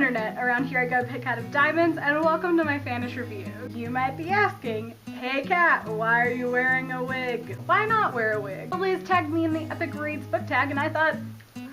internet, around here I go pick out of diamonds, and welcome to my FannishReviews. You might be asking, hey Kat, why are you wearing a wig? Why not wear a wig? Well, Liz tagged me in the Epic Reads book tag and I thought,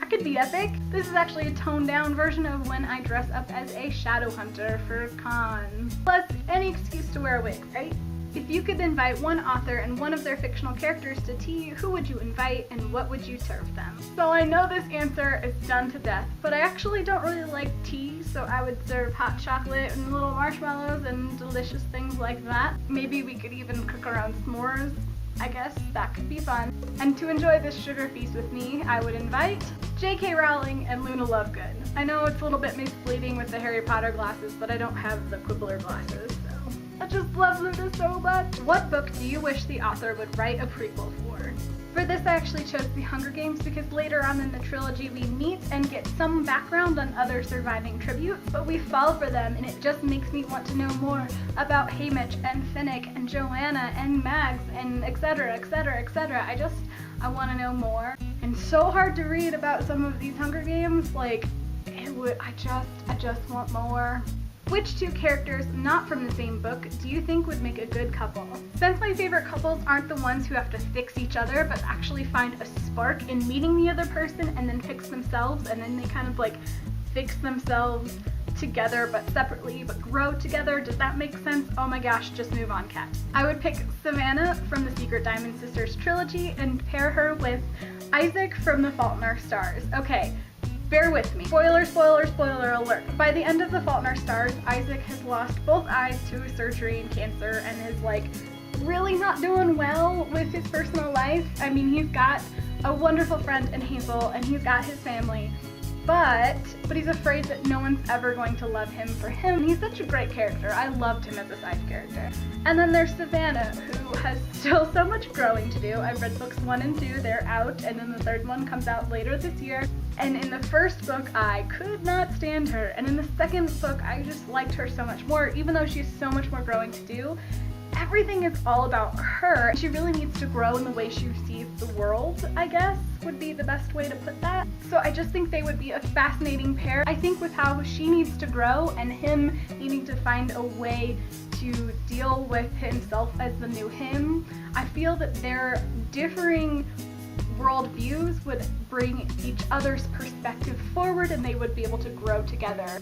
I could be epic. This is actually a toned down version of when I dress up as a shadow hunter for cons. Plus, any excuse to wear a wig, right? If you could invite one author and one of their fictional characters to tea, who would you invite and what would you serve them? So I know this answer is done to death, but I actually don't really like tea, so I would serve hot chocolate and little marshmallows and delicious things like that. Maybe we could even cook our own s'mores. I guess that could be fun. And to enjoy this sugar feast with me, I would invite J.K. Rowling and Luna Lovegood. I know it's a little bit misleading with the Harry Potter glasses, but I don't have the Quibbler glasses, so I just love Luna so much. What book do you wish the author would write a prequel for? For this, I actually chose The Hunger Games because later on in the trilogy we meet and get some background on other surviving tributes, but we fall for them and it just makes me want to know more about Haymitch and Finnick and Joanna and Mags and etc, etc, etc. I want to know more. And so hard to read about some of these Hunger Games, like, I just want more. Which two characters, not from the same book, do you think would make a good couple? Since my favorite couples aren't the ones who have to fix each other, but actually find a spark in meeting the other person and then fix themselves, and then they kind of like fix themselves together but separately but grow together, does that make sense? Oh my gosh, just move on, Kat. I would pick Savannah from the Secret Diamond Sisters trilogy and pair her with Isaac from The Fault in Our Stars. Okay. Bear with me. Spoiler, spoiler, spoiler alert. By the end of The Fault in Our Stars, Isaac has lost both eyes to surgery and cancer and is like really not doing well with his personal life. I mean, he's got a wonderful friend in Hazel and he's got his family, but he's afraid that no one's ever going to love him for him. He's such a great character. I loved him as a side character. And then there's Savannah, who has still so much growing to do. I've read books 1 and 2, they're out, and then the third one comes out later this year. And in the first book, I could not stand her. And in the second book, I just liked her so much more, even though she has so much more growing to do. Everything is all about her. She really needs to grow in the way she sees the world, I guess, would be the best way to put that. So I just think they would be a fascinating pair. I think with how she needs to grow and him needing to find a way to deal with himself as the new him, I feel that their differing worldviews would bring each other's perspective forward and they would be able to grow together.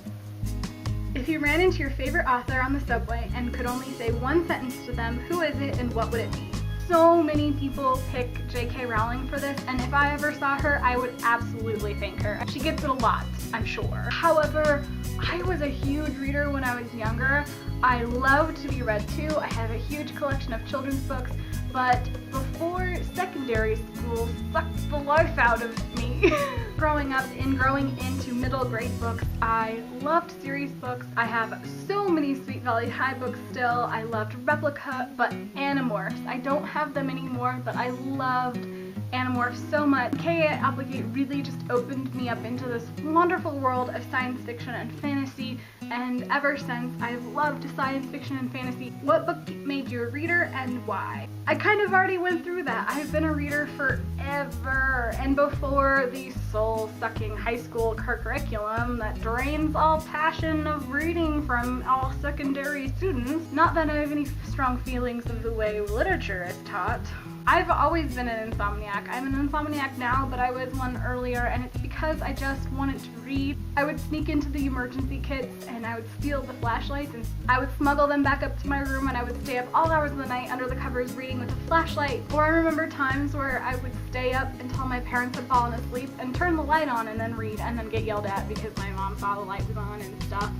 If you ran into your favorite author on the subway and could only say one sentence to them, who is it and what would it be? So many people pick J.K. Rowling for this, and if I ever saw her, I would absolutely thank her. She gets it a lot, I'm sure. However, I was a huge reader when I was younger. I love to be read too. I have a huge collection of children's books, but before secondary school sucked the life out of me. Growing up and growing into middle grade books, I loved series books. I have so many Sweet Valley High books still. I loved Replica, but Animorphs. I don't have them anymore, but I loved Animorphs so much. K.A. Applegate really just opened me up into this wonderful world of science fiction and fantasy, and ever since I've loved science fiction and fantasy. What book made you a reader and why? I kind of already went through that. I've been a reader forever, and before the soul-sucking high school curriculum that drains all passion of reading from all secondary students. Not that I have any strong feelings of the way literature is taught. I've always been an insomniac. I'm an insomniac now, but I was one earlier, and it's because I just wanted to read. I would sneak into the emergency kits and I would steal the flashlights and I would smuggle them back up to my room, and I would stay up all hours of the night under the covers reading with a flashlight. Or I remember times where I would stay up until my parents had fallen asleep and turn the light on and then read and then get yelled at because my mom saw the light was on and stuff.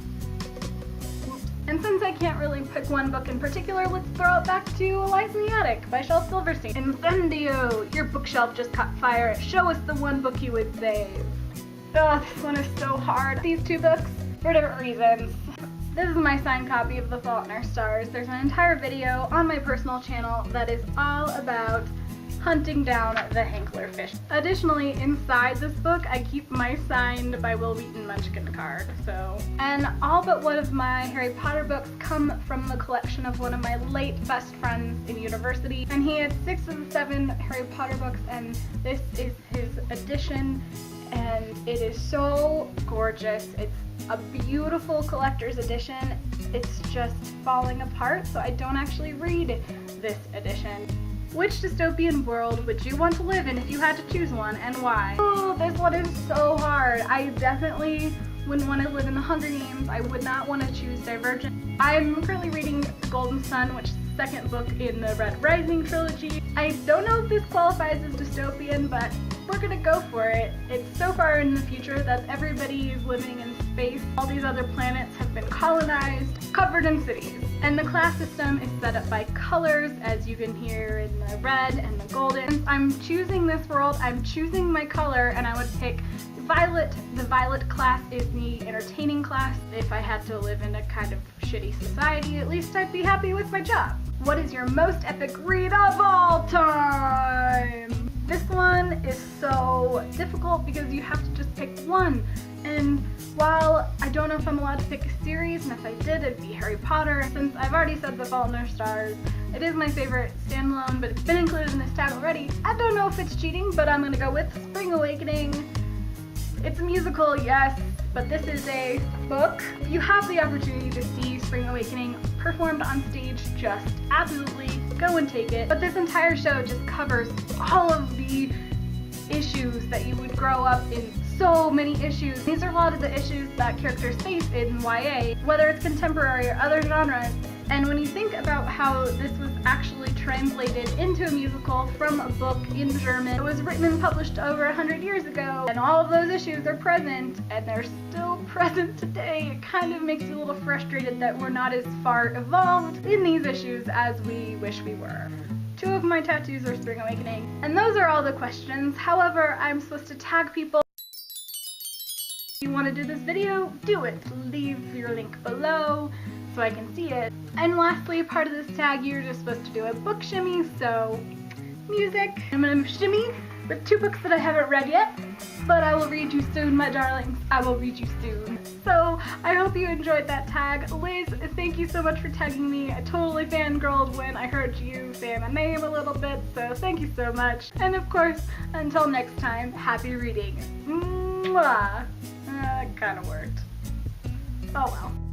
And since I can't really pick one book in particular, let's throw it back to Lies in the Attic by Shel Silverstein. Incendio! Your bookshelf just caught fire. Show us the one book you would save. Oh, this one is so hard. These two books, for different reasons. This is my signed copy of The Fault in Our Stars. There's an entire video on my personal channel that is all about hunting down the Hanklerfish. Additionally, inside this book, I keep my signed by Will Wheaton Munchkin card, And all but one of my Harry Potter books come from the collection of one of my late best friends in university, and he had 6 of the 7 Harry Potter books, and this is his edition. and it is so gorgeous. It's a beautiful collector's edition. It's just falling apart, so I don't actually read this edition. Which dystopian world would you want to live in if you had to choose one, and why? Oh, this one is so hard. I definitely wouldn't want to live in the Hunger Games. I would not want to choose Divergent. I'm currently reading Golden Sun, which is the second book in the Red Rising Trilogy. I don't know if this qualifies as dystopian, but we're gonna go for it. It's so far in the future that everybody is living in space. All these other planets have been colonized, covered in cities. And the class system is set up by colors, as you can hear in the red and the golden. Since I'm choosing this world, I'm choosing my color, and I would pick violet. The violet class is the entertaining class. If I had to live in a kind of shitty society, at least I'd be happy with my job. What is your most epic read of all time? This one is so difficult because you have to just pick one. And while I don't know if I'm allowed to pick a series, and if I did, it'd be Harry Potter. Since I've already said The Fault in Our Stars, it is my favorite standalone, but it's been included in this tag already. I don't know if it's cheating, but I'm gonna go with Spring Awakening. It's a musical, yes, but this is a book. If you have the opportunity to see Spring Awakening performed on stage, just absolutely go and take it. But this entire show just covers all of the issues that you would grow up in. So many issues. These are a lot of the issues that characters face in YA, whether it's contemporary or other genres. And when you think about how this was actually translated into a musical from a book in German, it was written and published over 100 years ago, and all of those issues are present, and they're still present today. It kind of makes you a little frustrated that we're not as far evolved in these issues as we wish we were. 2 of my tattoos are Spring Awakening. And those are all the questions. However, I'm supposed to tag people. If you want to do this video, do it. Leave your link below so I can see it. And lastly, part of this tag, you're just supposed to do a book shimmy, so music. I'm gonna shimmy with 2 books that I haven't read yet, but I will read you soon, my darlings. I will read you soon. So I hope you enjoyed that tag. Liz, thank you so much for tagging me. I totally fangirled when I heard you say my name a little bit, so thank you so much. And of course, until next time, happy reading. Mwah. That kind of worked. Oh well.